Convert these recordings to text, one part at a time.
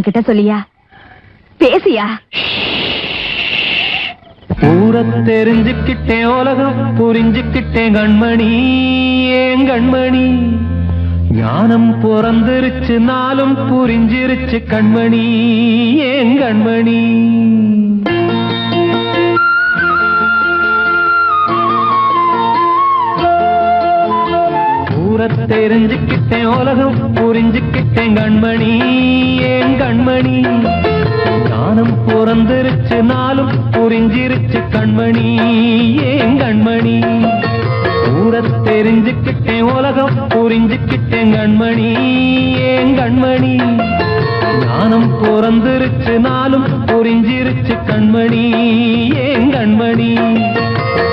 என்கிட்ட சொல்லியா? பேசியா? ஊரை தெரிஞ்சுக்கிட்டேன், உலகம் புரிஞ்சுக்கிட்டேன் கண்மணி, ஏன் கண்மணி. ஞானம் பிறந்திருச்சு, நாளும் புரிஞ்சிருச்சு கண்மணி, ஏன் கண்மணி. ஊரை தெரிஞ்சுக்கிட்டேன், உலகம் புரிஞ்சுக்கிட்டேன் கண்மணி, ஏன் கண்மணி. ஞானம் பிறந்திருச்சு, நாளும் புரிஞ்சிருச்சு கண்மணி, ஏன் கண்மணி. ஊரை தெரிஞ்சுக்கிட்டேன், உலகம் புரிஞ்சுக்கிட்டேன் கண்மணி, ஏன் கண்மணி. ஞானம் பிறந்திருச்சு, நாளும் புரிஞ்சிருச்சு கண்மணி, ஏன் கண்மணி.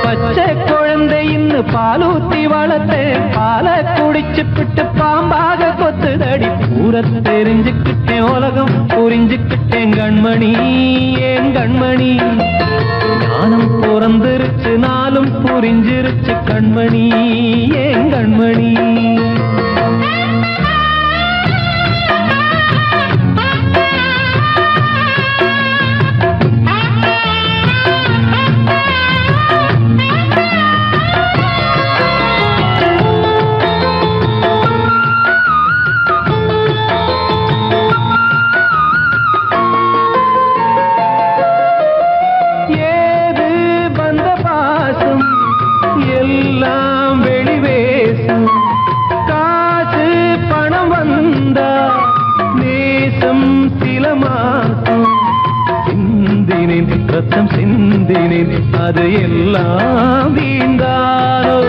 பச்சை குழந்தை இன்னும் பாலூத்தி வளர்த்தேன், பால குடிச்சு பிட்டு பாம்பாக கொத்துதடி. ஊரை தெரிஞ்சுக்கிட்டேன், உலகம் புரிஞ்சுக்கிட்டேன் கண்மணி, ஏன் கண்மணி. ஞானம் பிறந்திருச்சு, நாளும் புரிஞ்சிருச்சு கண்மணி, ஏன் கண்மணி. ரத்தம் சிந்தினேன், அது எல்லாம் வீந்தாரோ.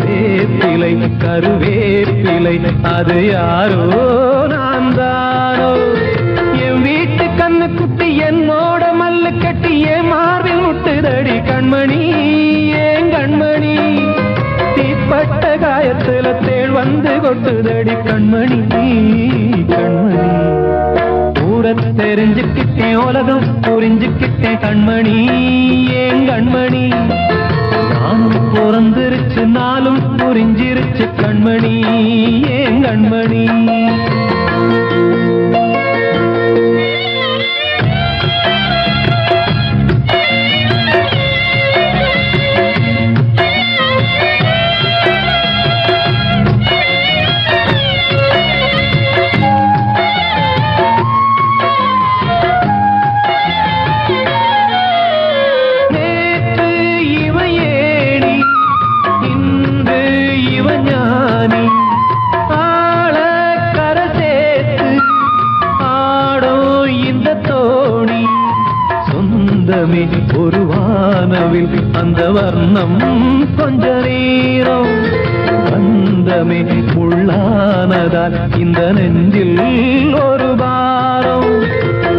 வேப்பிலை கருவேப்பிலை, அது யாரோ நான் தானோ. என் வீட்டு கண்ணு குட்டி என்னோட மல்லு கட்டி என் மார்பில் முட்டுதடி கண்மணி, ஏன் கண்மணி. தீப்பட்ட காயத்துல தேள் வந்து கொட்டுதடி கண்மணி, கண்மணி. ஊரை தெரிஞ்சுக்கிட்டேன், உலகம் புரிஞ்சுக்கிட்டேன் கண்மணி, ஏன் கண்மணி. நானும் பிறந்திருச்சு, நாளும் புரிஞ்சிருச்சு கண்மணி, ஏன் கண்மணி. ஒரு வானவில் அந்த வர்ணம் கொஞ்ச நேரம் வந்தமே உள்ளானதால் இந்த நெஞ்சில் ஒரு பாரம்.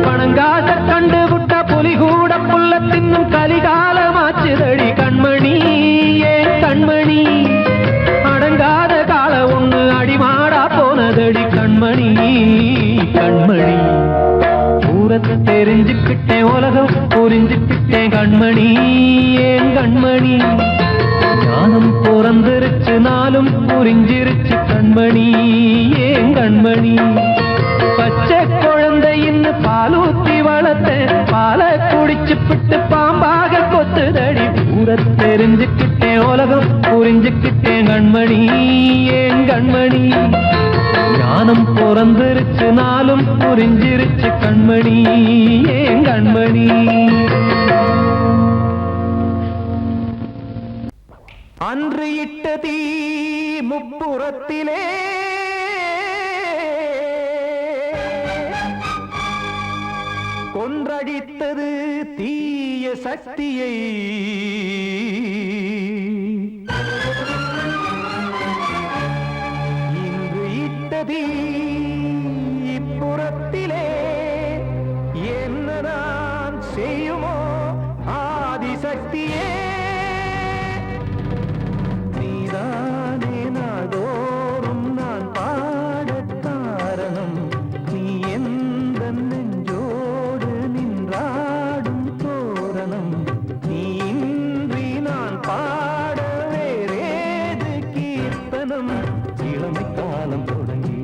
பணங்காச கண்டு விட்ட புலி கூட புல்ல தின்னும் கலிகாலமாச்சுதடி கண்மணி, ஏன் கண்மணி. அடங்காத கால ஒண்ணு அடிமாடா போனதடி கண்மணி, கண்மணி. ஊரை தெரிஞ்சுக்கிட்டேன், உலகம் புரிஞ்சுக்கிட்டேன் கண்மணி, ஏன் கண்மணி. ஞானம் பிறந்திருச்சு, நாளும் புரிஞ்சிருச்சு கண்மணி, ஏன் கண்மணி. பச்சை குழந்தை இன்னும் பாலூத்தி வளர்த்தேன், பால குடிச்சு பிட்டு பாம்பாக கொத்துதடி. ஊரை தெரிஞ்சுக்கிட்டேன், உலகம் புரிஞ்சுக்கிட்டேன் கண்மணி, ஏன் கண்மணி. ஞானம் பிறந்திருச்சு, நாளும் புரிஞ்சிருச்சு கண்மணி, ஏன் கண்மணி. அன்று இட்ட தீ முப்புறத்திலே கொன்றடித்தது தீய சக்தியை. இன்று இட்டதீ இப்புறத்திலே என்ன நான் செய்யுமோ ஆதிசக்தியே. நீதானே நாடோறும் நான் பாட காரணம், நீ எந்த நெஞ்சோடு நின்றாடும் தோரணம். நீ இன்றி நான் பாட வேறேது கீர்த்தனம். இளமை காலம் தொடங்கி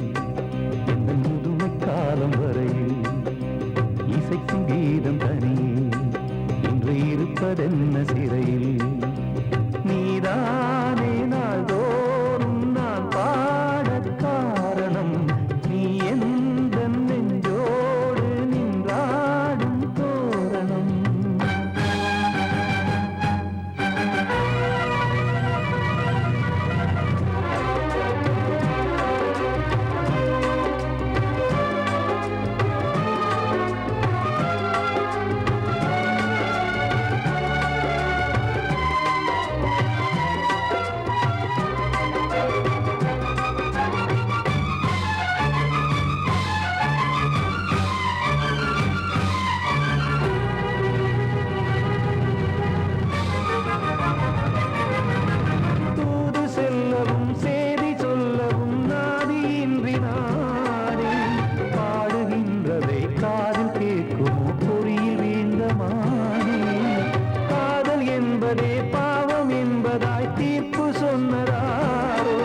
தீர்ப்பு சொன்னதாரோ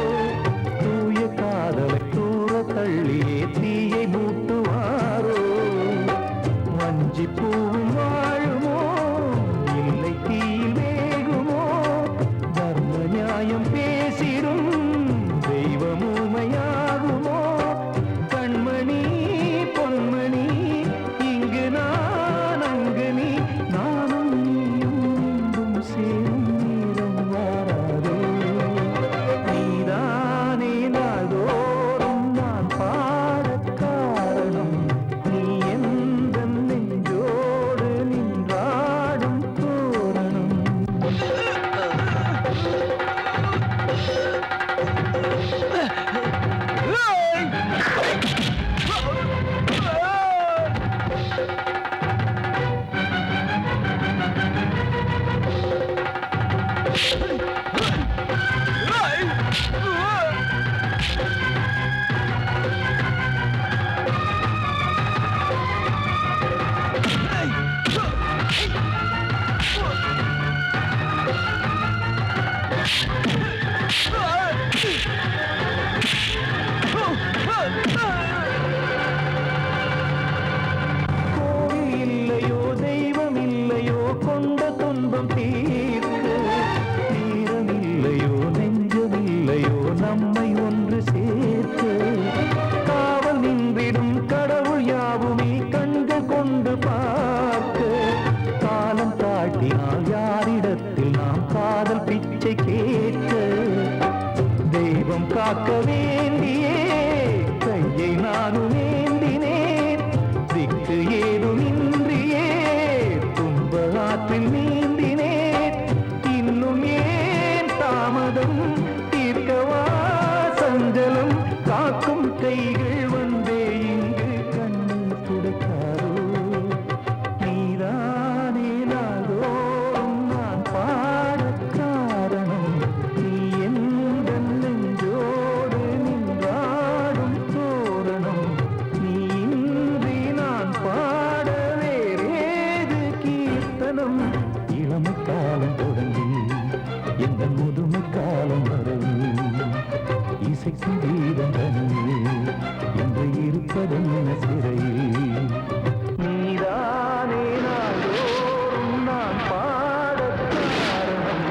தூய காதலை தூர தள்ளியே தீயை மூட்டுவாரோ வஞ்சி பூவும் வாழுமோ இல்லை தீயில் வேகுமோ தர்ம நியாயம் பேசிடும் தெய்வம் ஊமையாகுமோ கண்மணி பொன்மணி இங்கு நான் அங்கு நீ நானும் நீயும் மீண்டும் சேரும் நேரம் வாராதோ நீதானே நாள்தோறும் நான் பாடக் காரணம் நீ எந்த நெஞ்சோடு நின்றாடும் தோரணம் கோவில் இல்லையோ தெய்வம் இல்லையோ கொண்ட துன்பம் தீர்க்க நேரம் இல்லையோ நெஞ்சம் இல்லையோ நம்மை ஒன்று சேர்க்க காவல் நின்றிடும் கடவுள் யாவுமே கண்கள் கொண்டு பார்க்க காலம் தாட்டினால் யாரிடத்தில் நாம் காதல் பிச்சை கேட்க தெய்வம் காக்க வேண்டியே கையை நானும் ஏந்தினேன் திக்கு ஏதுமின்றியே துன்ப ஆற்றில் நீந்தினேன் இன்னும் ஏன் தாமதம் தீர்க்கவா சஞ்சலம் காக்கும் கைகள் வந்தே இங்கு கண்ணீர் துடைக்காரோ நீதானே நாள்தோறும் நான் பாடக் காரணம் நீ எந்த நெஞ்சோடு நின்றாடும் தோரணம் நீ இன்றி நான் பாட வேறேது கீர்த்தனம் இளமை காலம் தொடங்கி எந்த முதுமை காலம் வரை இசைக்கும் கீதம் தனியே என்று இருப்பதென்ன சிறையில் நீதானே நாள்தோறும் நான் பாடக் காரணம்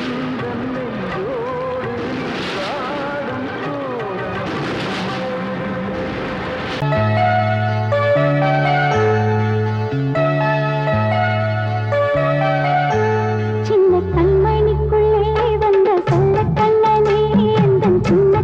எந்த நெஞ்சோடு நின்றாடும் தோரணம் சின்ன கண்மணிக்குள்ளே வந்த செல்ல கண்ணனே எந்தன் சின்ன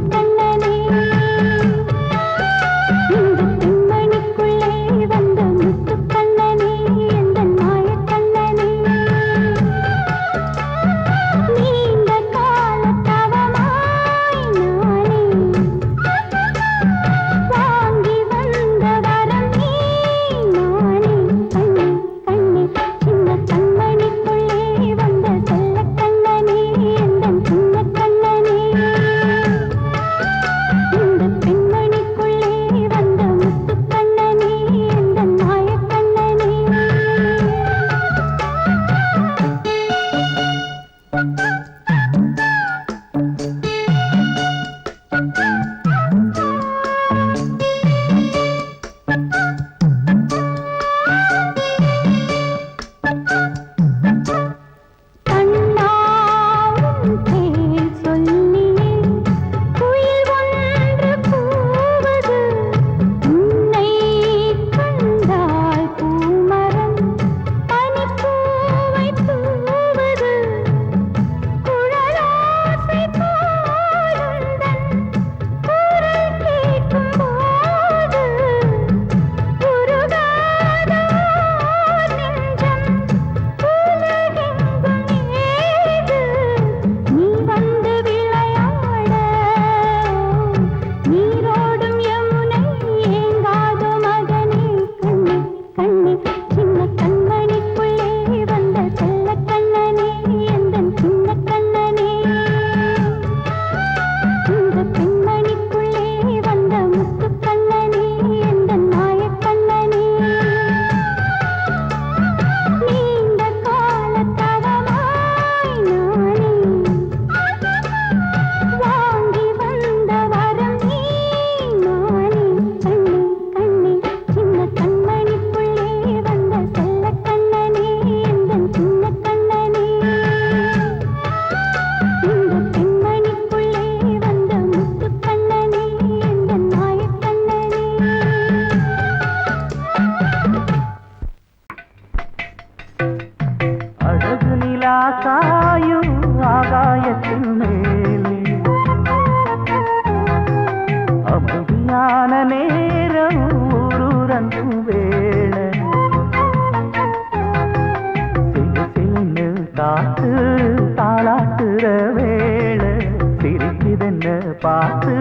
பார்த்து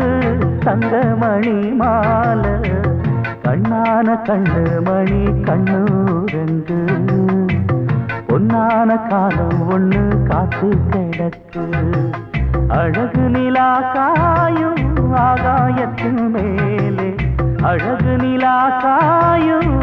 தங்கமணி மாலை கண்ணான கண்ணு மணி கண்ணூரங்கு பொன்னான காலம் ஒண்ணு காத்து கிடக்கு அழகு நிலா காயும் ஆகாயத்தின் மேலே அழகு நிலா காயும்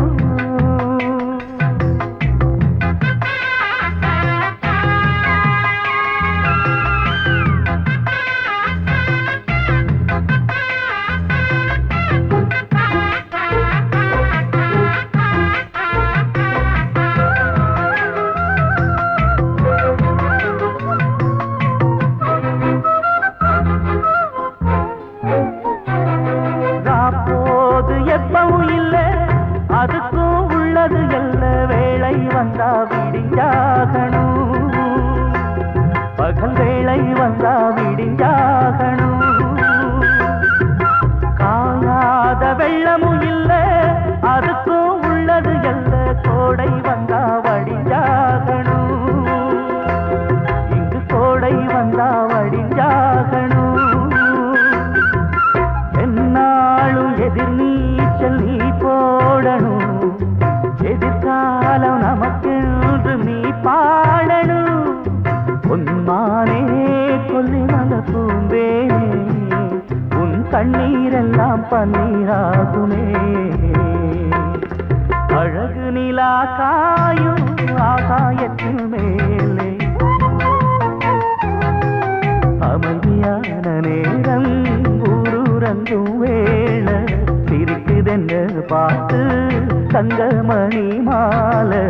எப்பவும் இல்லை அதுக்கும் உள்ளது எல்ல வேளை வந்தா விடிஞ்சாகணும் பகல் வேளை வந்தா விடிஞ்சாகணும் காணாத வெள்ளமும் இல்லை அதுக்கும் உள்ளது எல்ல கோடை வந்தா வடிஞ்சாகணும் இங்கு கோடை வந்தா வடிஞ்சாகணும் என்னாலும் எதிர் நீச்சல் நீ போடணும் எதிர்காலம் நமக்கென்று நீ பாடணும் உன்மானே கொல்லிமல பூந்தேனே உன் கண்ணீரெல்லாம் பன்னீராகுமே அழகு நிலா காயும் ஆகாயத்தின் மேலே அமைதியான நேரம் ஊரூரங்கும் வேள சிரிக்குதென்று பார்த்து தங்கமணி மாலை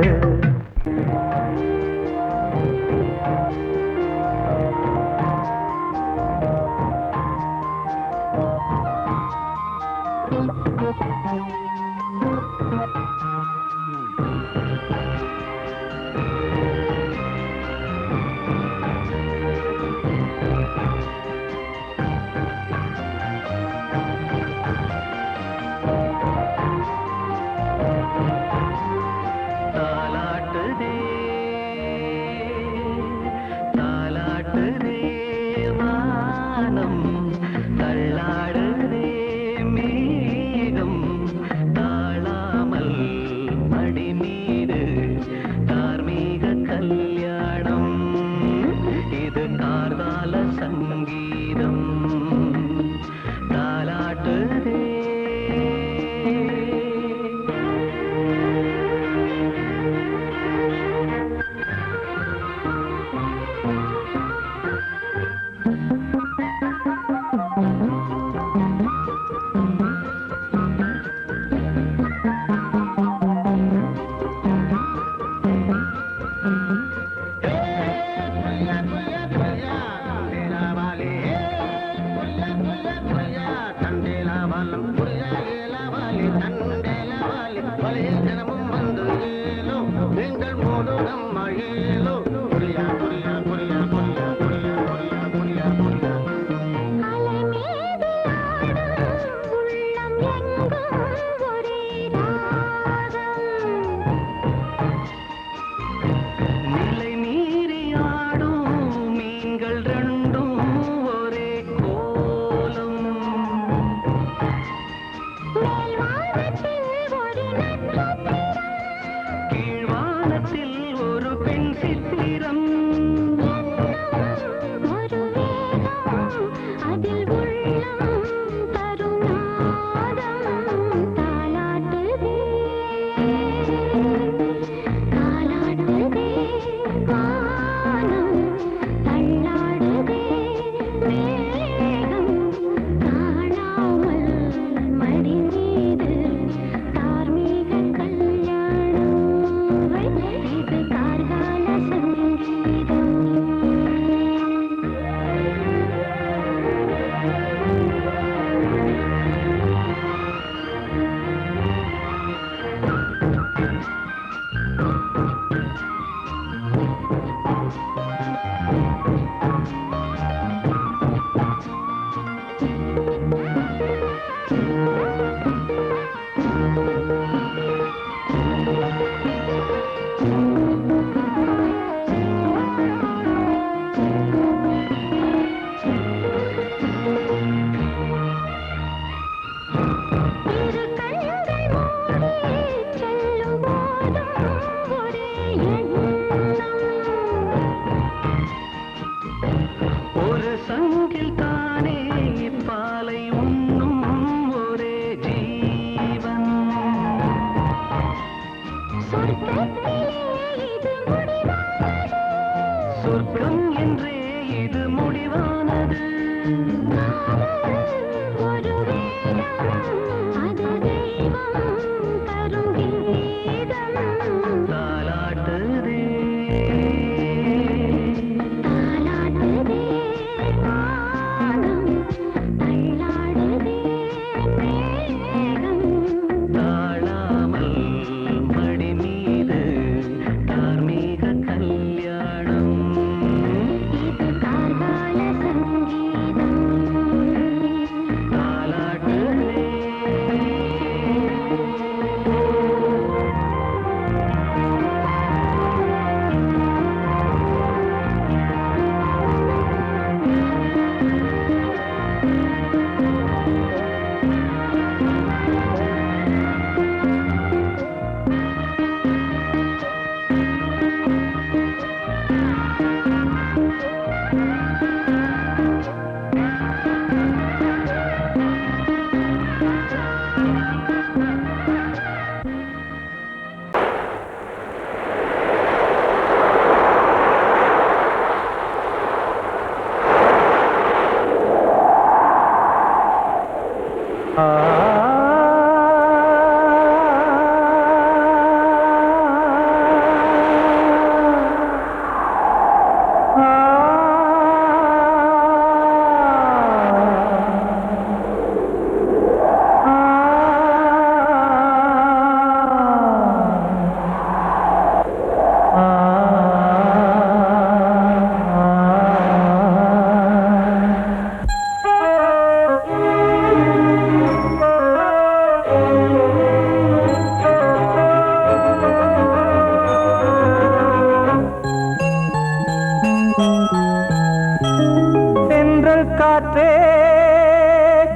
காற்றே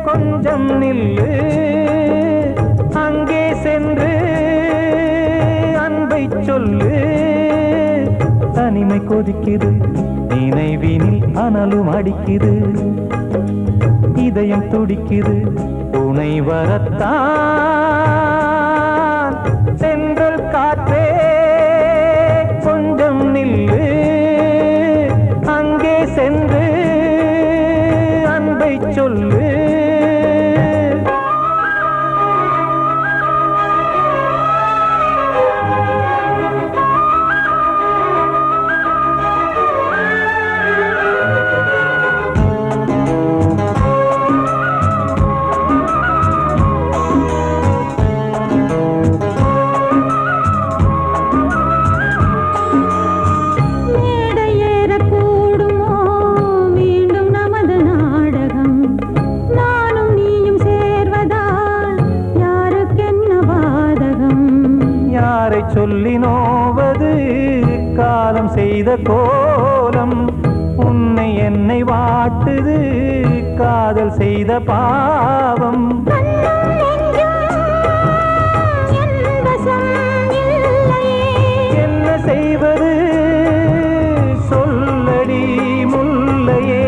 கொஞ்சம் நில்லு, அங்கே சென்று அன்பை சொல்லு. தனிமை கொதிக்குது, நினைவினில் அனலும் அடிக்குது, இதயம் துடிக்குது, துணை வரத்தான். சென்றல் காற்றே கொஞ்சம் நில்லு, அங்கே சென்று அன்பை சொல்லு. சொல்லி நோவது காலம் செய்த கோலம், உன்னை என்னை வாட்டுது காதல் செய்த பாவம். என்ன செய்வது சொல்லடி முல்லையே,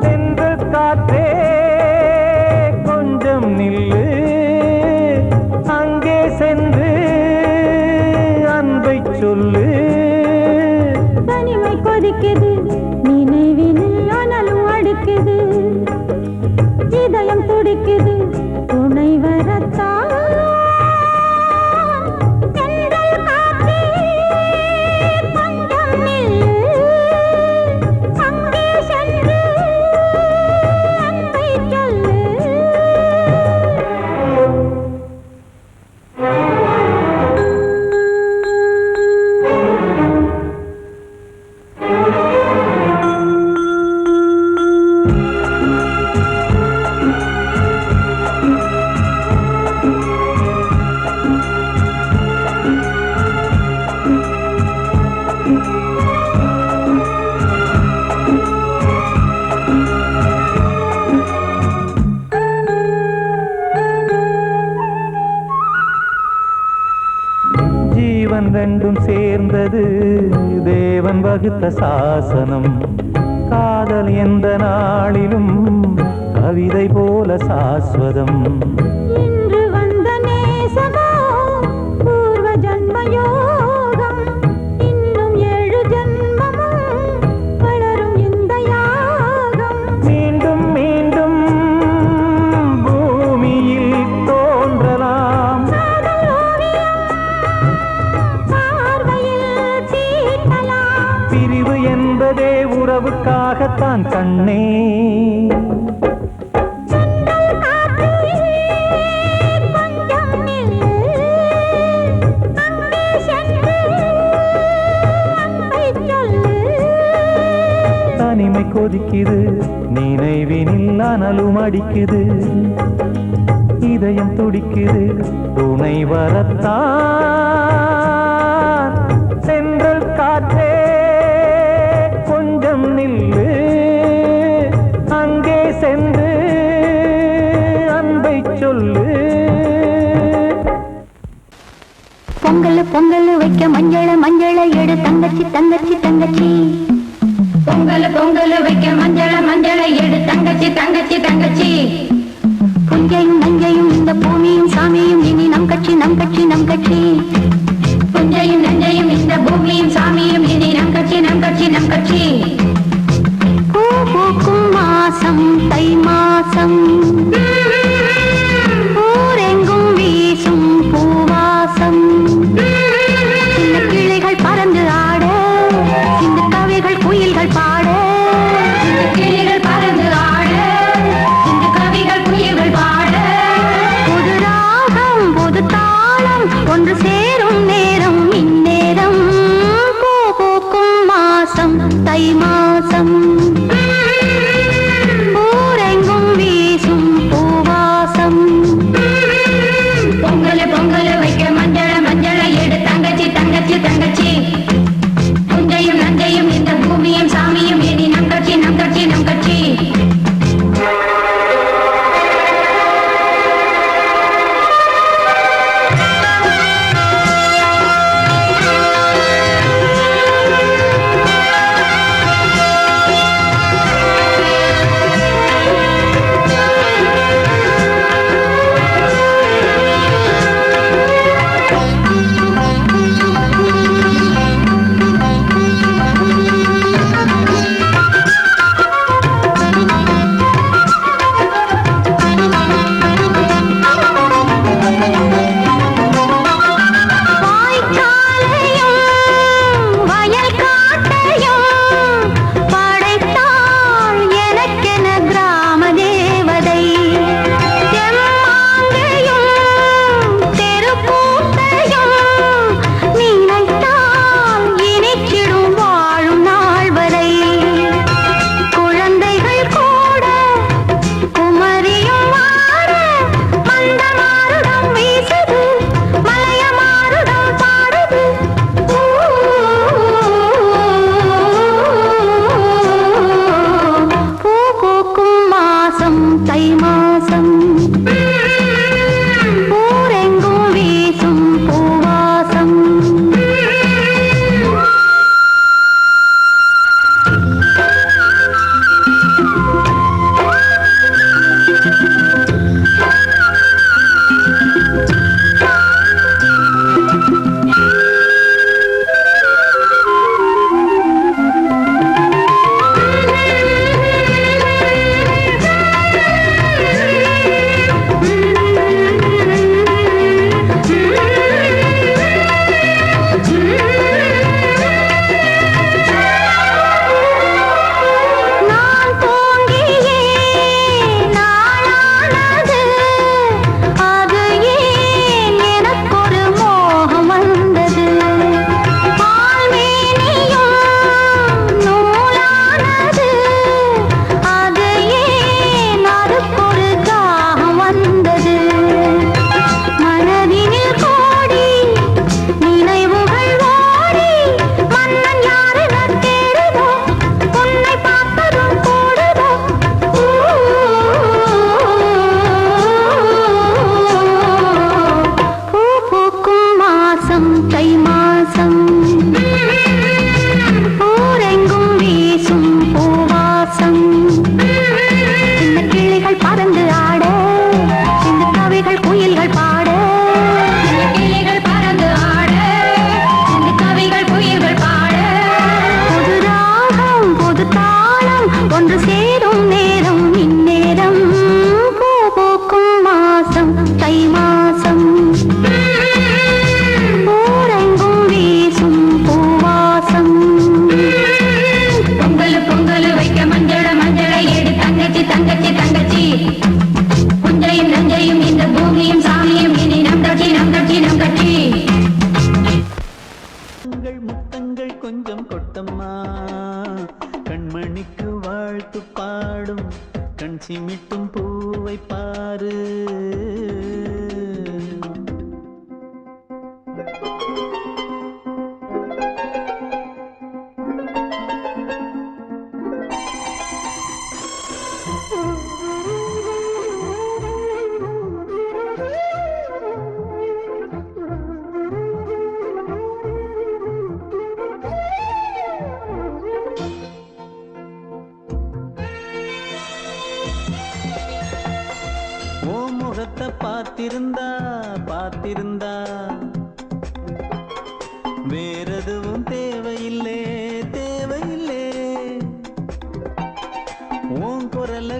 சென்ற காற்றே நில்லு, அங்கே சென்று அன்பை சொல்லு. தனிமை கொதிக்குது, நினைவினில் அனலும் அடிக்குது, இதயம் துடிக்குது, துணை வரத்தான். ரெண்டும் சேர்ந்தது தேவன் வகுத்த சாசனம், காதல் எந்த நாளிலும் கவிதை போல சாஸ்வதம். இன்று வந்த நேசமோ பூர்வ ஜன்ம யோகம், இன்னும் 7 ஜன்மமும் வளரும் இந்த யாகம். மீண்டும் மீண்டும் பூமியில் தோன்றலாம், பிரிவு என்பதே உறவுக்காகத்தான் கண்ணே. தனிமை கொதிக்குது, நினைவினில் அனலும் அடிக்குது, இதயம் துடிக்குது, துணை வரத்தான். சென்றல் காற்றே கொஞ்சம் நில்லு, அங்கே சென்று அன்பை சொல்லு. பொங்கல் பொங்கல் வைக்க மஞ்சள மஞ்சள எடு தங்கச்சி தங்கச்சி தங்கச்சி. பொங்கல் பொங்கல் வைக்க மஞ்சள மஞ்சள எடு தங்கச்சி தங்கச்சி தங்கச்சி. புஞ்சையும் நஞ்சையும் இந்த பூமியும் சாமியும் இனி நம் கட்சி நம் கட்சி நம் கட்சி. புஞ்சையும் நஞ்சையும் இந்த பூமியும் சாமியும் இனி நம் கட்சி நம் கட்சி நம் கட்சி. மாசம் தை மாசம் ஊரெங்கும் வீசும் பூவாசம் சின்ன கிளைகள் பறந்து ஆட சின்ன கவிகள் குயில்கள் பாட கிளிகள் பறந்து ஆட இந்த கவிகள் குயில்கள் பாட புது ராகம் புது தாளம் ஒன்று சேரும் நேரம் இந்நேரம் பூ பூக்கும் மாசம் தை மாசம் ஊரெங்கும் வீசும் பூவாசம் பொங்கல் பொங்கல் வைக்க மஞ்சள மஞ்சள எடு தங்கச்சி தங்கச்சி தங்கச்சி புஞ்சையும் நஞ்சையும் இந்த பூமியும் சாமியும் இனி நம் கட்சி நம் கட்சி நம் கட்சி தை மாசம் ஊரெங்கும் வீசும் பூவாசம் தை மாசம் ஊரெங்கும் வீசும் பூவாசம் சின்ன கிளிகள் பறந்து ஆட சின்ன கவிகள் குயில்கள் பாட கிளிகள் பறந்து ஆட இந்த கவிகள் குயில்கள் பாட புது ராகம் புது தாளம் ஒன்று சேரும் நேரம் இந்நேரம் பூ பூக்கும் மாசம் தை மாசம் ஊரெங்கும் வீசும் பூவாசம் பொங்கல் பொங்கல் வைக்க மஞ்சள மஞ்சள எடு தங்கச்சி தங்கச்சி தங்கச்சி புஞ்சையும் நஞ்சையும் இந்த பூமியும் சாமியும் இனி நம் கட்சி நம் கட்சி நம் கட்சி உங்கள் முத்தங்கள் கொஞ்சம் கொட்டம்மா கண்மணிக்கு வாழ்த்து பாடும் கண் சிமிட்டும் பூவை பாரு முகத்தை பார்த்திருந்தா வேறெதுவும் தேவையில்லை உன் குரலை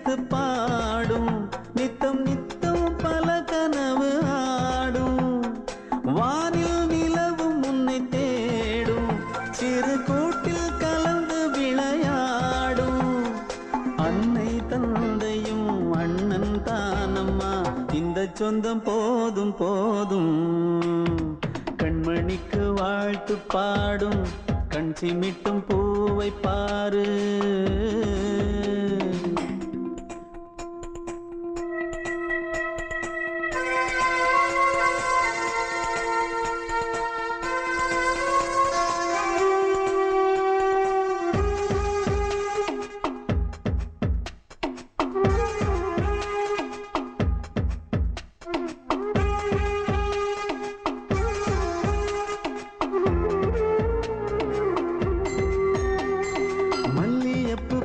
எடுத்து பாடும் நித்தம் நித்தம் பல கனவு ஆடும் வானில் நிலவும் உன்னை தேடும் சிறு கூட்டில் கலந்து விளையாடும் அன்னை தந்தையும் அண்ணன் தானம்மா இந்த சொந்தம் போதும் போதும் கண்மணிக்கு வாழ்த்து பாடும் கண் சிமிட்டும் பூவை பாரு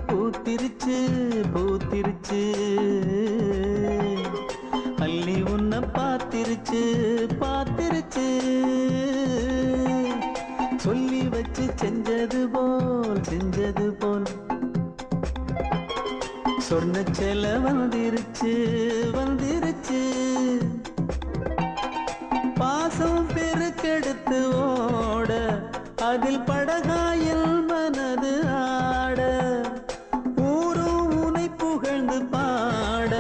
பூத்திருச்சு பூத்திருச்சு அள்ளி உன்னை பார்த்திருச்சு பார்த்திருச்சு சொல்லி வச்சு செஞ்சது போல் சொன்ன செல வந்துருச்சு வந்துருச்சு பாசம் பெருக்கெடுத்து ஓட அதில் படகாயில் மனது ஆட ஊரும் உனை புகழ்ந்து பாட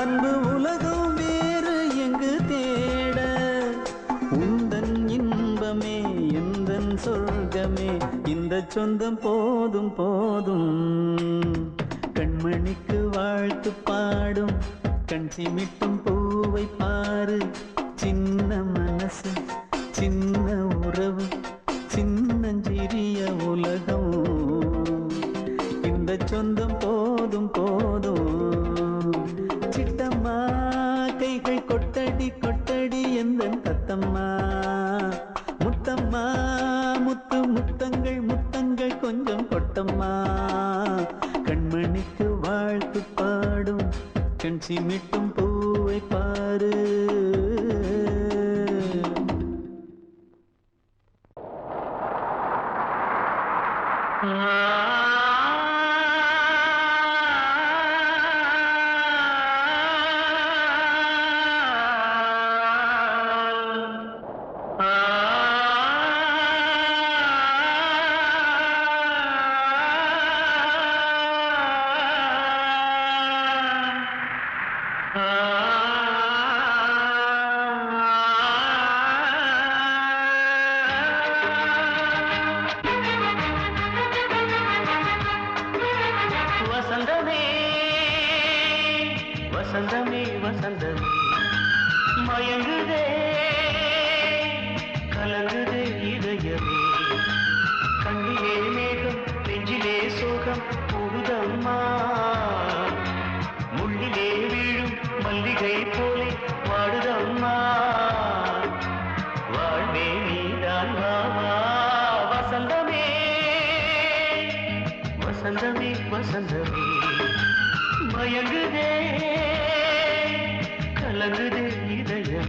அன்பு உலகம் வேறு எங்கு தேட உந்தன் இன்பமே எந்தன் சொர்க்கமே இந்த சொந்தம் போதும் போதும் கண்மணிக்கு வாழ்த்து பாடும் கண் சிமிட்டும் பூவை பாரு சின்ன மனசு சின்ன உறவு சின்னஞ்சிறிய உலகம் இந்த சொந்தம் போதும் போதும் சிட்டம்மா கைகள் கொட்டடி கொட்டடி எந்தன் தத்தம்மா முத்தம்மா முத்து முத்தங்கள் முத்தங்கள் கொஞ்சம் கொட்டம்மா கண்மணிக்கு வாழ்த்து பாடும் கண் சிமிட்டும் பூவை பாரு வசந்தமே வசந்தமே மயங்குதே கலங்குதே இதயமே கண்ணிலே மேகம் நெஞ்சிலே சோகம் புகுதம்மா முள்ளிலே வீழும் மல்லிகை போலே வாடுதம்மா வாழ்வே நீதான் வாவா வசந்தமே வசந்தமே வசந்தமே மயங்குதே கலங்குதே இதயமே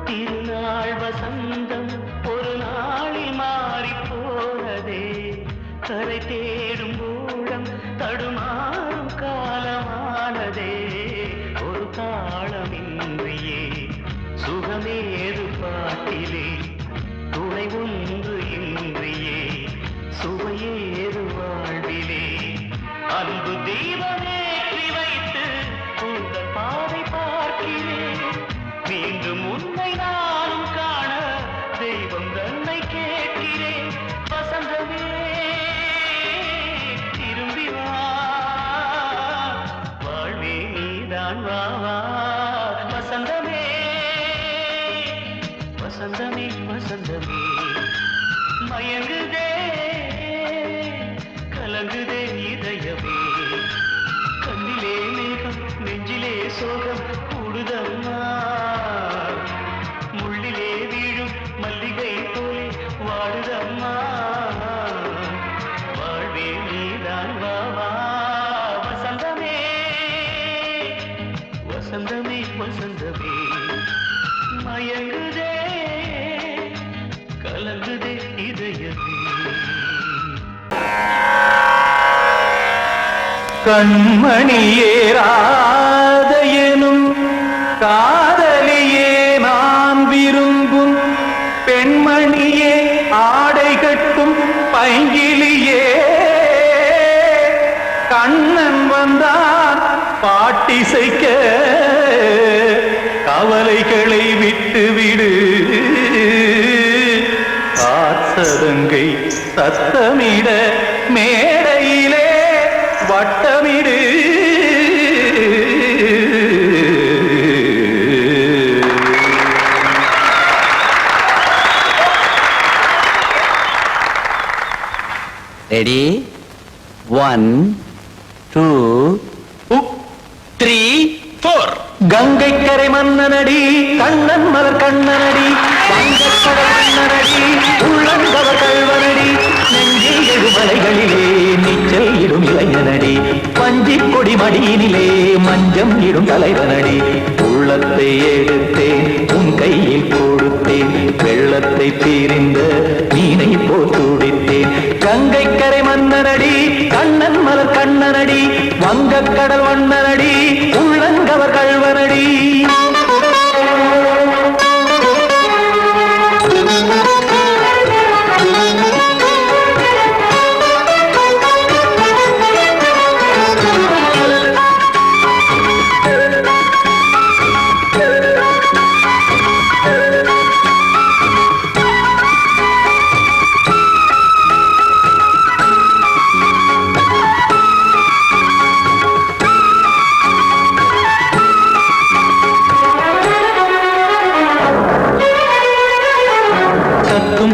திருநாள் வசந்தம் ஒரு நாளில் மாறி போனதே கரை தேடும் ஊழம் தடுமாறும் காலமானதே ஒரு தாளமின்றியே சுகமேது பாட்டிலே துணை ஒன்று இன்றியே சுவையேது வாழ்விலே அன்பு தீபமேற்றி வைத்து உங்கள் பாதை பார்க்கிறேன் மீண்டும் உன்னை நானும் காண தெய்வம் தன்னை கேட்கிறேன் வசந்தமே திரும்பி வா வாழ்வே நீதான் வா வா வசந்தமே வசந்தமே வசந்தமே மயங்குதே கலங்குதே இதயமே கண்ணிலே மேகம் நெஞ்சிலே சோகம் கூடுதம்மா முள்ளிலே வீழும் மல்லிகை போலே வாடுதம்மா வாழ்வே நீதான் வாவா வசந்தமே வசந்தமே வசந்தமே மயங்குதே கலங்குதே இதயமே கண்மணியேராதையனும் காதலியே நான் விரும்பும் பெண்மணியே ஆடை கட்டும் பைங்கிலியே கண்ணன் வந்தான் பாட்டிசைக்க கவலைகளை விட்டுவிடு காத்ததங்கை சத்தமிட மேடையிலே வட்டமிடு ரெடி 1 2 3 4 கங்கை கரை மன்னனடி கண்ணன் மலர் கண்ணனடி வங்கக்கடல் மன்னனடி உள்ளங்கவர் கல்வனடி நெஞ்சில் எழுமலைகளிலே நீச்சல் இடும் இளைஞனடி பஞ்சிக் கொடி மடியினிலே மஞ்சம் இடும் தலைவனடி உள்ளத்தை எடுத்தேன் உன் கையில் கொடுத்தேன் வெள்ளத்தை பிரிந்த மீனை போல் துடித்தேன் கங்கை கரை மன்னனடி கண்ணன் மலர் கண்ணனடி வங்கக்கடல் வண்ணனடி உள்ளங்கவர் கல்வனடி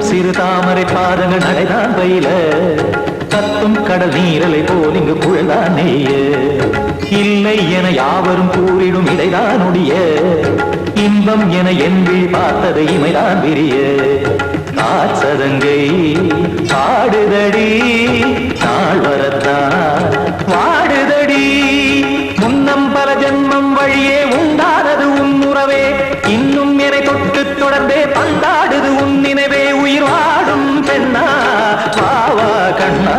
சிறு தாமரை பாதங்கள் நடைதான் பயில கத்தும் கடல் நீரலை போல் இங்கு குழந்தான் நெய்ய இல்லை என யாவரும் கூறிடும் இடைதான் உடைய இன்பம் என என்பி பார்த்தது இமைதான் விரிய காசதங்கை பாடுதடி நாள் வரத்தான் வாடுதடி முன்னம் பல ஜென்மம் வழியே உண்டானது உன் உறவே இன்னும் என்னை தொட்டு தொடர்ந்தே பந்தாடுது உன் நினைவே உயிர் வாடும் பெண்ணா பாவா கண்ணா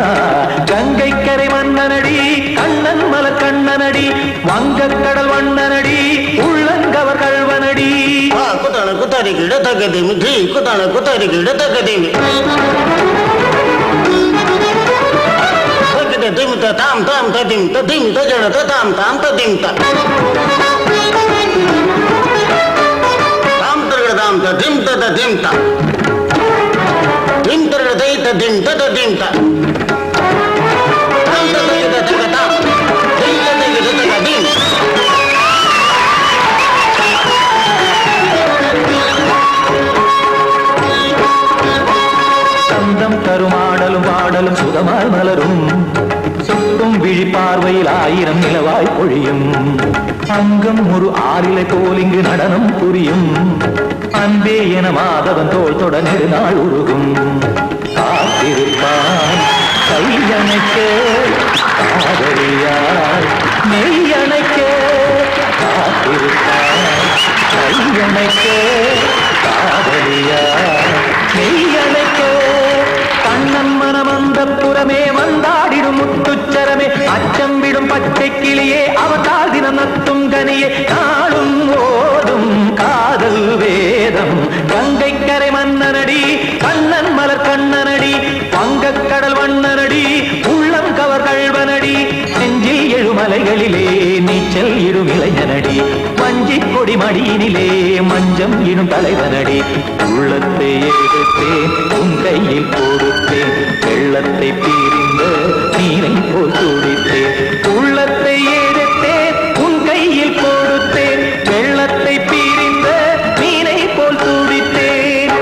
கங்கை கரை மன்னனடி கண்ணன் மலர் கண்ணனடி வங்கக்கடல் வண்ணனடி உள்ளங்கவர் கல்வனடி குத்தான குத்தாரிக்கு இடத்தக்கதேமி ட்ரீ குத்தான குத்தாரிக்கு இடத்தக்கதேமி திமித்த தாம் தாம் ததிமித்த திமித்த ஜடத தாம் தாம் ததிமித்த தாம் தரகதாம் ததிமித்த ததிமித்த திம் தரகதை ததிமித்த ததிமித்த தாம் தரகத தகதாம் திம் தரகத தகதிம் சந்தம் கருமாடலும் பாடலும் சுதமாய் மலரும் சுட்டும் விழி பார்வையில் ஆயிரம் நிலவாய் பொழியும் அங்கம் ஒரு ஆறிலை போல் இங்கு நடனம் புரியும் அன்பே என மாதவன் தோள் தொட நெடுநாள் உருகும் காத்திருப்பான் கையணைக்க காதலியாய் மெய்யணைக்க காத்திருப்பான் கையணைக்க காதலியாய் மெய்யணைக்க கண்ணன் மனமந்த புறமே வந்தாடிடும் முத்துச்சரமே அச்சம் விடும் பச்சை கிளியே அவதால் தினம் நத்தும் கனியே நாளும் ஓடும் காதல் வேதம் கங்கை கரை மன்னனடி கண்ணன் மலர் கண்ணனடி வங்கக்கடல் வண்ணனடி உள்ளம் கவர் கல்வனடி நெஞ்சில் எழுமலைகளிலே நீச்சல் இடும் இளைஞனடி வஞ்சிக் கொடி மடியினிலே மஞ்சம் இடும் தலைவனடி உள்ளத்தை எடுத்தேன் உன் கையில் கொடுத்தேன் வெள்ளத்தை பிரிந்த நீரை போல் துடித்தேன் உள்ளத்தை எடுத்தேன் உன் கையில் கொடுத்தேன் வெள்ளத்தை பிரிந்த மீனை போல் துடித்தேன்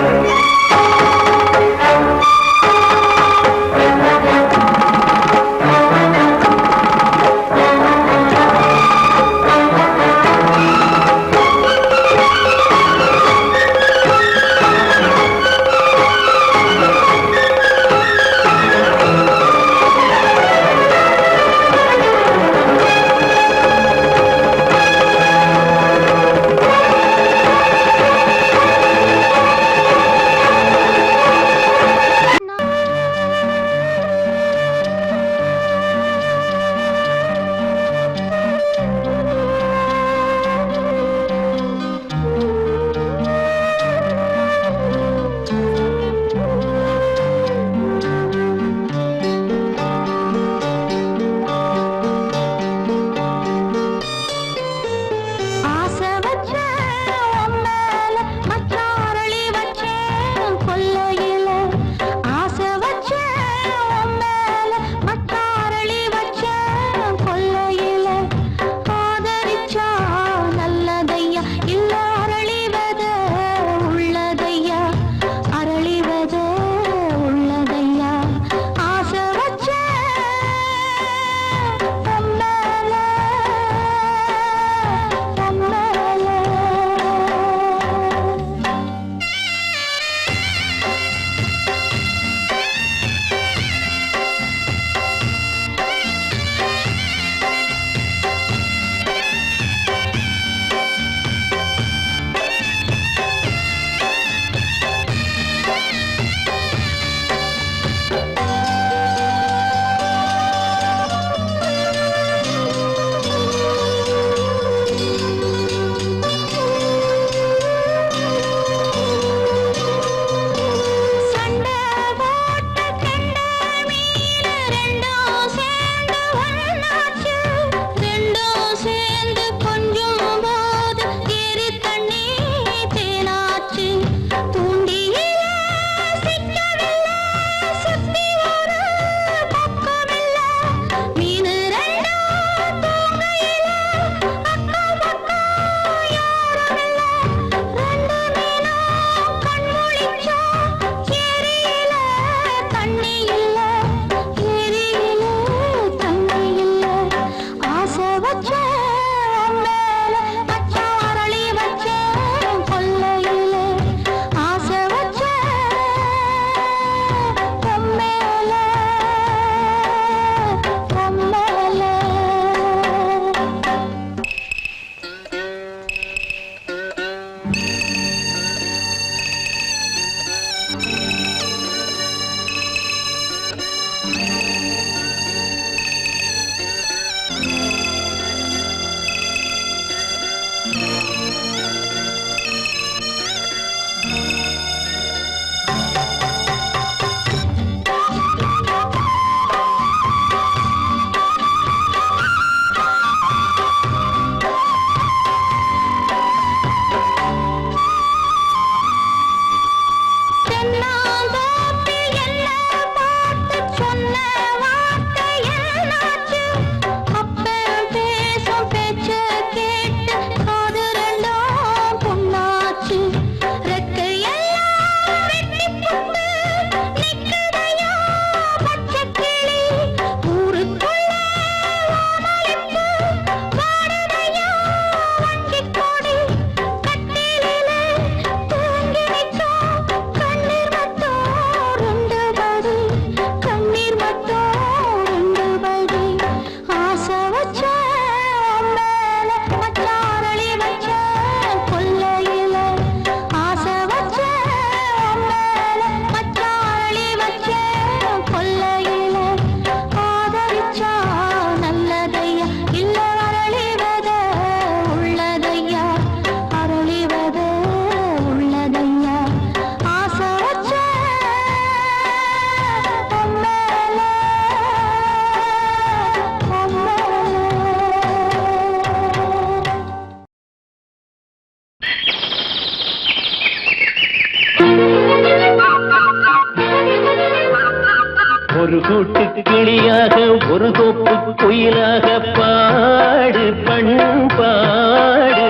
ஒரு கூட்டு கிளியாக ஒரு தோப்பு குயிலாக பாடு பண்பாடு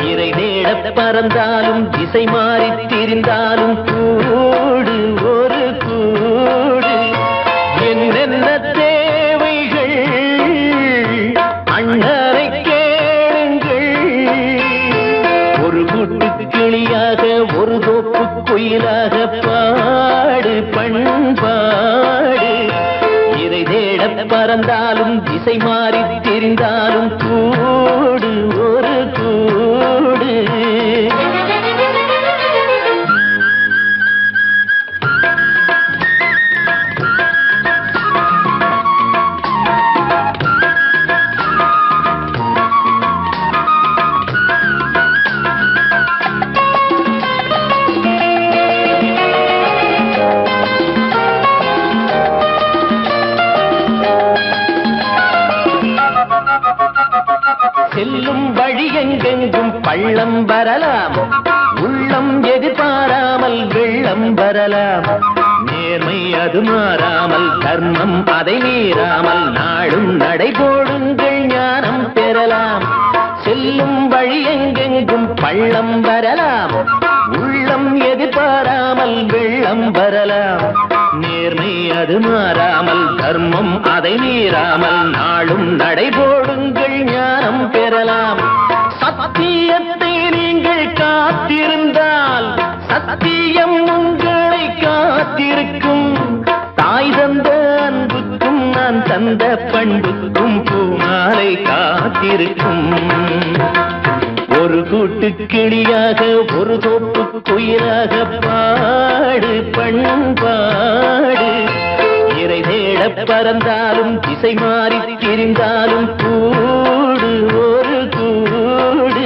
இறை தேட பறந்தாலும் திசை மாறி திரிந்தாலும் கூடு ஒரு கூடு என்னென்ன தேவைகள் அண்ணரை கேளுங்கள் ஒரு கூட்டு கிளியாக ஒரு தோப்பு குயிலாக பாடு பண்பாடு இறை தேட பறந்தாலும் திசை மாறி தெரிந்தாலும் கூடு ஒரு கூடு செல்லும் வழி எங்கெங்கும் பள்ளம் வரலாம் உள்ளம் எதிர்பாராமல் வெள்ளம் வரலாம் நேர்மை அது மாறாமல் தர்மம் அதை மீறாமல் நாடும் நடைபோடுங்கள் ஞானம் பெறலாம் செல்லும் வழி எங்கெங்கும் பள்ளம் வரலாம் உள்ளம் எதிர்பாராமல் வெள்ளம் வரலாம் நேர்மை அது மாறாமல் தர்மம் அதை மீறாமல் நாளும் நடைபோடுங்கள் ஞானம் பெறலாம் சத்தியத்தை நீங்கள் காத்திருந்தால் சத்தியம் உங்களை காத்திருக்கும் தாய் தந்த அன்புக்கும் நான் தந்த பண்புக்கும் பூமாலை காத்திருக்கும் ஒரு கூட்டு கிளியாக ஒரு தோப்பு குயிலாக பாடு பண்பாடு இறை தேட பறந்தாலும் திசை மாறி திரிந்தாலும் கூடு ஒரு கூடு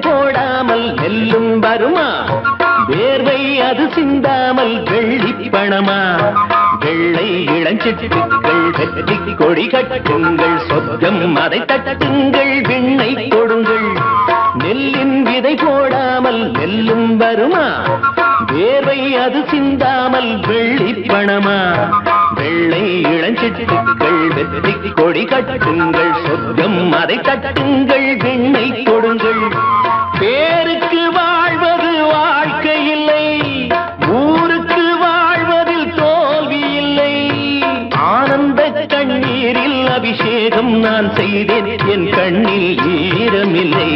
போடாமல் நெல்லும் வருமா வேர்வை அது சிந்தாமல் வெள்ளி பணமா வெள்ளை இளஞ்சிட்டுக்கள் வெற்றி கொடி கட்டுங்கள் சொர்க்கம் அதை தட்டுங்கள் விண்ணை கொடுங்கள் நெல்லின் விதை போடாமல் நெல்லும் வருமா வேர்வை அது சிந்தாமல் வெள்ளி பணமா வெள்ளை இளஞ்சிட்டுக்கள் வெற்றி கொடி கட்டுங்கள் சொர்க்கம் அதை தட்டுங்கள் விண்ணை கொடுங்கள் பேருக்கு வாழ்வது வாழ்க்கை இல்லை ஊருக்கு வாழ்வதில் தோல்வி இல்லை ஆனந்த கண்ணீரில் அபிஷேகம் நான் செய்தேன் என் கண்ணில் ஈரமில்லை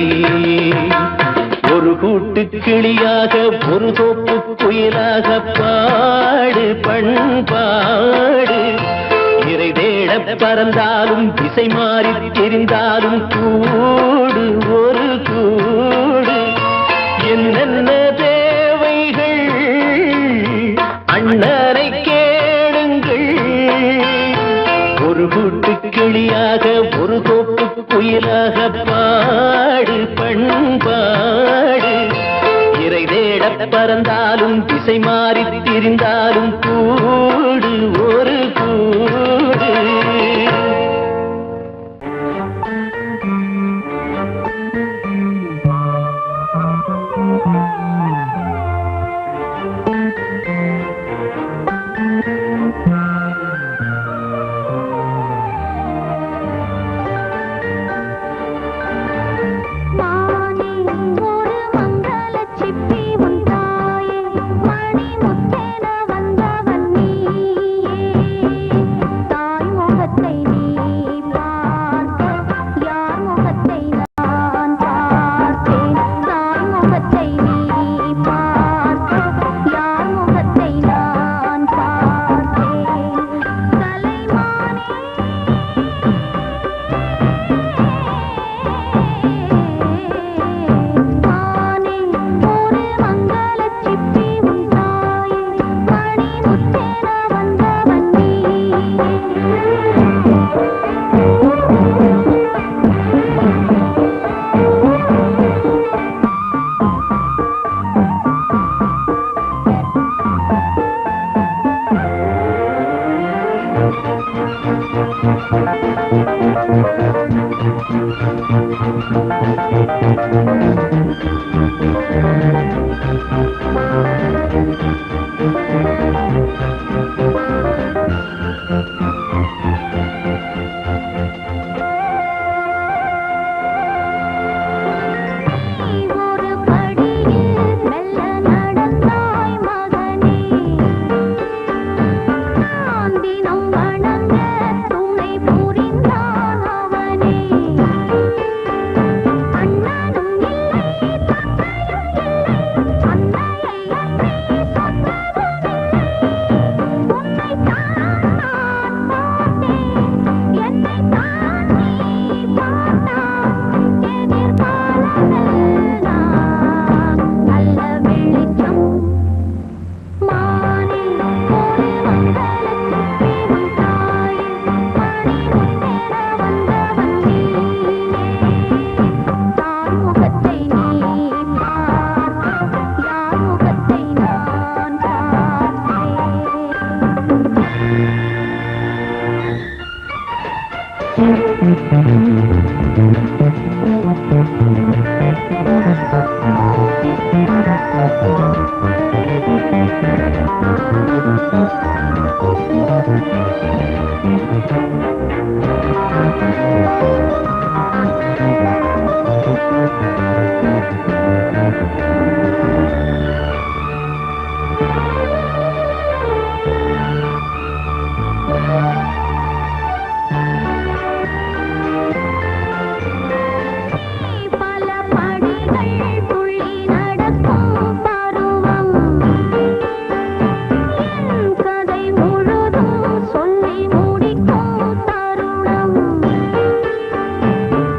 ஒரு கூட்டு கிளியாக ஒரு தோப்பு குயிலாக பாடு பண்பாடு இறை தேட பறந்தாலும் திசை மாறி தெரிந்தாலும் கூடு ஒரு கூடு என்னென்ன தேவைகள் அண்ணரை கேளுங்கள் ஒரு கூட்டு கிளியாக ஒரு தோப்பு குயிலாக பாடு பண்பாடு இறை தேட பறந்தாலும் திசை மாறி திரிந்தாலும் கூடு ஒரு கூடு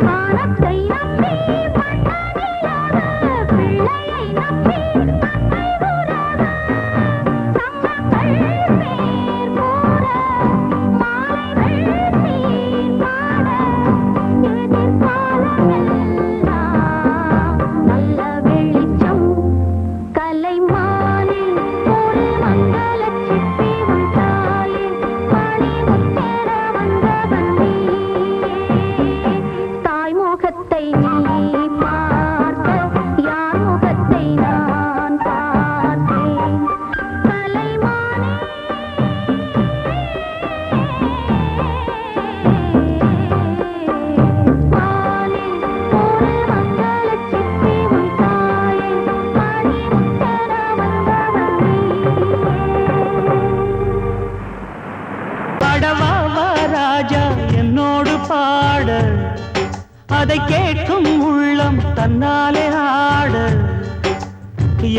வானத்தை நம்பி பாட அதை கேட்கும் உள்ளம் தன்னாலே ஆட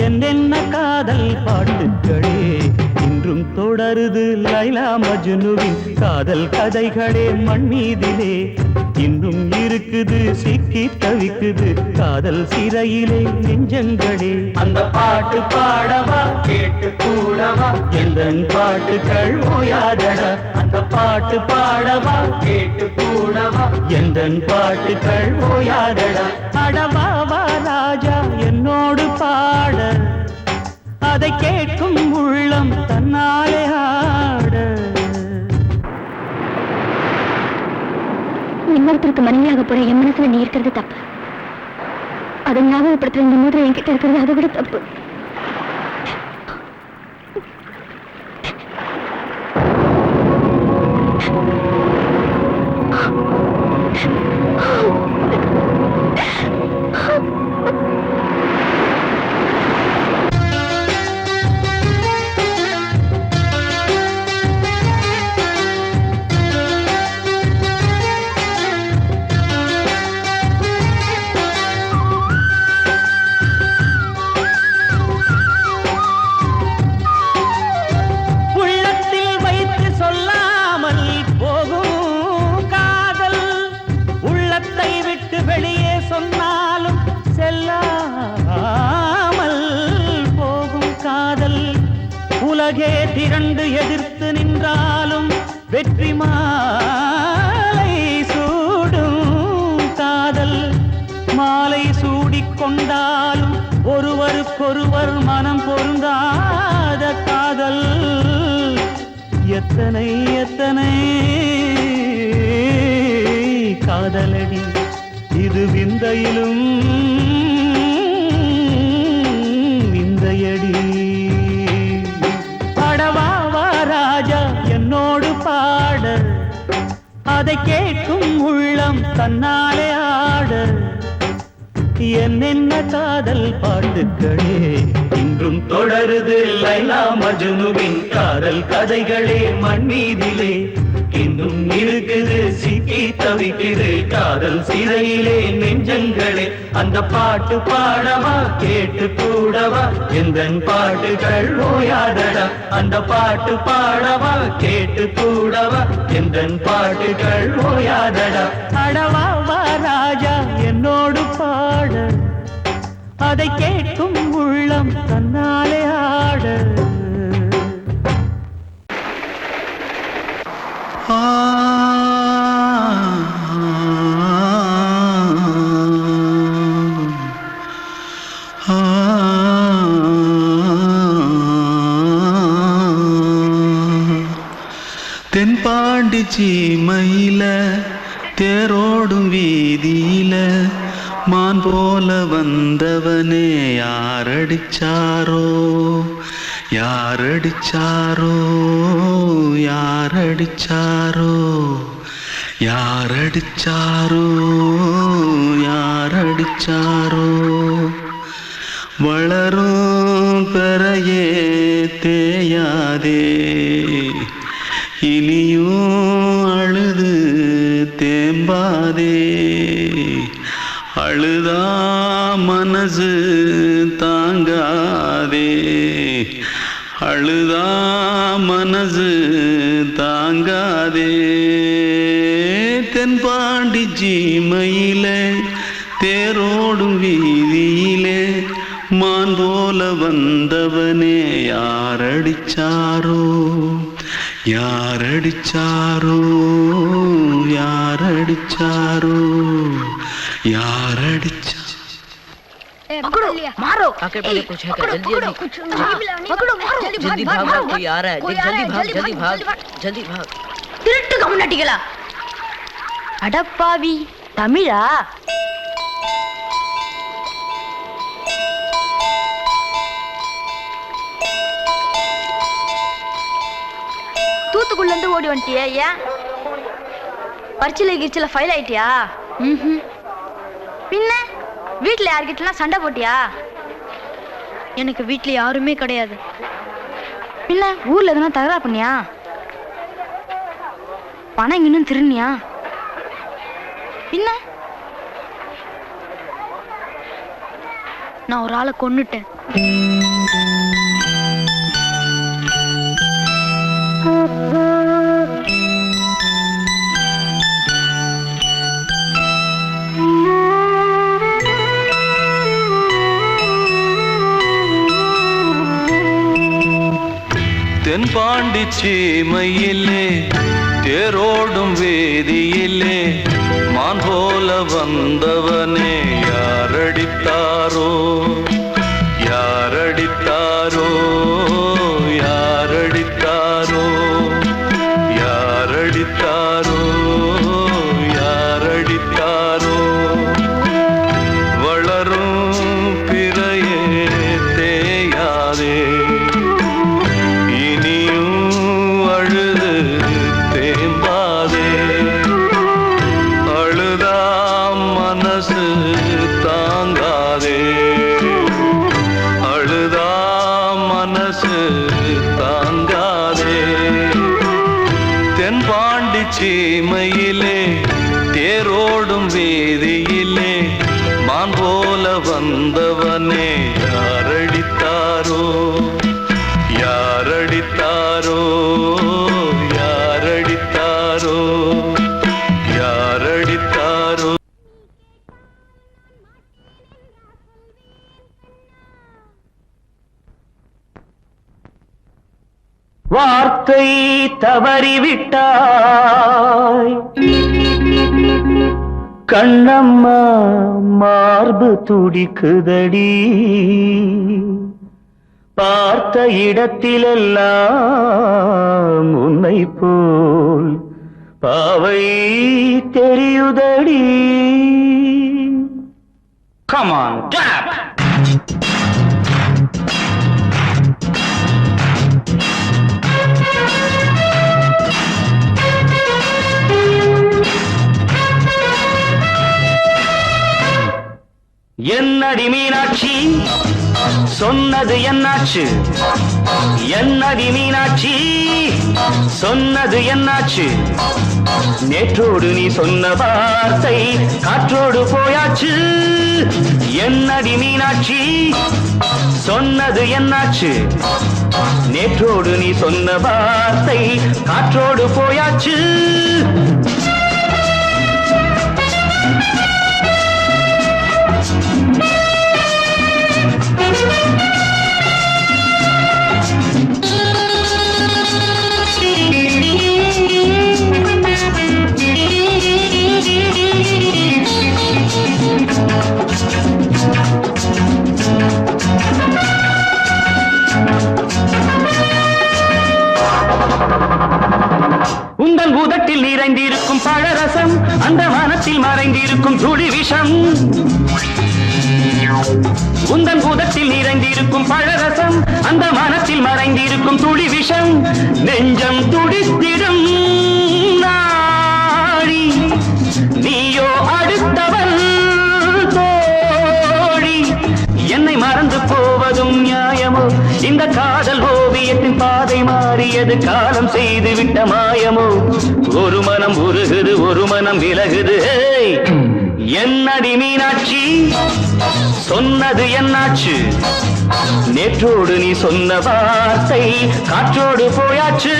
என்னென்ன காதல் பாட்டுக்களே இன்றும் தொடருது லைலா மஜ்னுவின் காதல் கதைகளே மண் மீதிலே இன்னும் இருக்குது சிக்கி தவிக்குது காதல் சிறையிலே நெஞ்சங்களே அந்த பாட்டு பாடவா கேட்டு கூடவா எந்தன் பாட்டுகள் ஓயாதடா அந்த பாட்டு பாடவா கேட்டு கூடவா எந்தன் பாட்டுகள் ஓயாதடா அடவாவா ராஜா என்னோடு பாட அதை கேட்கும் உள்ளம் தன்னாலே ஆட இன்னொருத்தருக்கு மனைவியாக போற என் மனசுல நீ இருக்கிறது தப்பு அதை ஞாபகப்படுத்துற இந்த மூன்று என்கிட்ட இருக்கிறது அதை விட தப்பு உலகே திரண்டு எதிர்த்து நின்றாலும் வெற்றி மாலை சூடும் காதல் மாலை சூடிக்கொண்டாலும் ஒருவருக்கொருவர் மனம் பொருந்தாத காதல் எத்தனை எத்தனை காதலடி இது விந்தையிலும் விந்தையடி ராஜா என்னோடு பாட அதை கேட்கும் உள்ளம் தன்னாலே ஆட என்னென்ன காதல் பாட்டுக்களே இன்றும் தொடருது லைலா மஜ்னுவின் காதல் கதைகளே மண் மீதிலே இன்னும் இருக்குது சிக்கி தவிக்குது காதல் சிறையிலே நெஞ்சங்களே அந்த பாட்டு பாடவா கேட்டு கூடவா எந்தன் பாட்டுகள் ஓயாதடா அந்த பாட்டு பாடவா கேட்டு கூடவா எந்தன் பாட்டுகள் ஓயாதடா அடவாவா ராஜா என்னோடு பாட அதை கேட்கும் உள்ளம் தன்னாலே ஆட தென்பாண்டி சீமையில தேரோடும் வீதியில மான் போல வந்தவனே யாரடிச்சாரோ யாரடிச்சாரோ யாரடிச்சாரோ யாரடிச்சாரோ யாரடிச்சாரோ வளரும் பெறையே தேயாதே இனியும் அழுது தேம்பாதே அழுதா மனசு தாங்காதே அழுதா மனசு தாங்காதே தென்பாண்டி சீமையிலே தேரோடும் வீதியிலே மான் போல வந்தவனே யாரடிச்சாரோ யாரடிச்சாரோ யாரடிச்சாரோ யாரடிச்சா पकड़ो मारो आके पहले कुछ है क्या जल्दी जल्दी पकड़ो मारो जल्दी भाग भाग कोई आ रहा है जल्दी भाग जल्दी भाग திருட்டு கம்முனட்டிகளா அடப்பாவி தமிழா தூத்துக்குள்ள இருந்து ஓடி வந்துட்டியா ஏன் பரிச்சையில கிரிச்சில ஃபைல் ஆயிட்டியா பின்ன வீட்டுல யார்கிட்டலாம் சண்டை போட்டியா எனக்கு வீட்டுல யாருமே கிடையாது பின்ன ஊர்ல எதுனா தகராறு பண்ணியா பணம் இன்னும் திருநியா பின்ன நான் ஒரு ஆளை கொன்னுட்டேன். தென்பாண்டி சீமையிலே தேரோடும் வேதியிலே மான் போல வந்தவனே யாரடித்தாரோ யாரடித்தாரோ யாரடித்தாரோ யாரடித்தாரோ யாரடித்தாரோ வளரும் பிறையே தேயாதே சீமையிலே தேரோடும் வேதியிலே மான் போல வந்தவனே யாரடித்தாரோ யாரடித்தாரோ யாரடித்தாரோ யாரடித்தாரோ. வார்த்தை தவறிவிட்டாய் கண்ணம்மா மார்பு துடிக்குதடி பார்த்த இடத்திலெல்லாம் உன்னை போல் பாவை தெரியுதடி. Come on, clap! என்னடி மீனாட்சி சொன்னது என்னாச்சு என்னடி மீனாட்சி சொன்னது என்னாச்சு நேற்றோடு நீ சொன்ன வார்த்தை காற்றோடு போயாச்சு என்னடி மீனாட்சி சொன்னது என்னாச்சு நேற்றோடு நீ சொன்ன வார்த்தை காற்றோடு போயாச்சு. உந்தன் பூதத்தில் நிறைந்திருக்கும் பழரசம் அந்த வானத்தில் மறைந்திருக்கும் துளி விஷம் உந்தன் பூதத்தில் நிறைந்திருக்கும் பழரசம் அந்த வானத்தில் மறைந்திருக்கும் துளி விஷம் நெஞ்சம் துடித்திடும் நாடி நீயோ அடுத்தவன் தோழி என்னை மறந்து போவதும் நியாயமோ இந்த காதல் ஓவியத்தின் பாதை மாறியது காலம் செய்து விட்ட மாயமோ ஒரு மனம் உருகுது ஒரு மனம் விலகுது. என்னடி மீனாட்சி சொன்னது என்னாச்சு நேற்றோடு நீ சொன்ன வார்த்தை காற்றோடு போயாச்சு.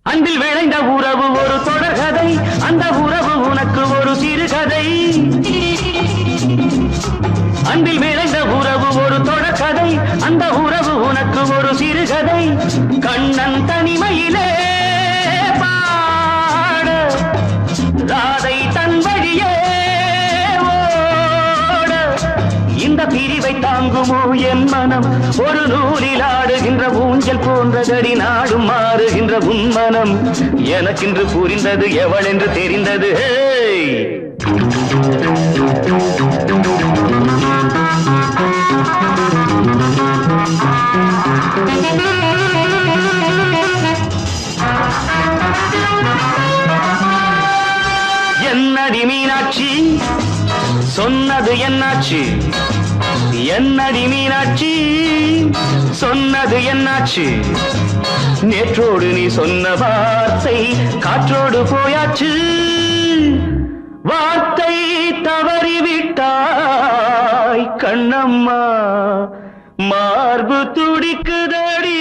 அன்பில் விளைந்த உறவு ஒரு தொடர்கதை அந்த உறவு உனக்கு ஒரு சிறுகதை அன்பில் விளைந்த உறவு ஒரு தொடர்கதை அந்த உறவு உனக்கு ஒரு சிறுகதை கண்ணன் தனிமையிலே பாட ராதை தன் வழியே ஓட இந்த பிரிவை தாங்குமோ என் மனம் ஒரு நூலில் ஆடுகின்ற ஊஞ்சல் போன்றதடி நாடும் மாறுகின்ற உன்மனம் எனக்கென்று புரிந்தது எவள் என்று தெரிந்தது. மீனாட்சி சொன்னது என்னாச்சு என்னடி மீனாட்சி சொன்னது என்னாச்சு நேற்றோடு நீ சொன்ன வார்த்தை காற்றோடு போயாச்சு வார்த்தை தவறிவிட்டாய் கண்ணம்மா மார்பு துடிக்குதடி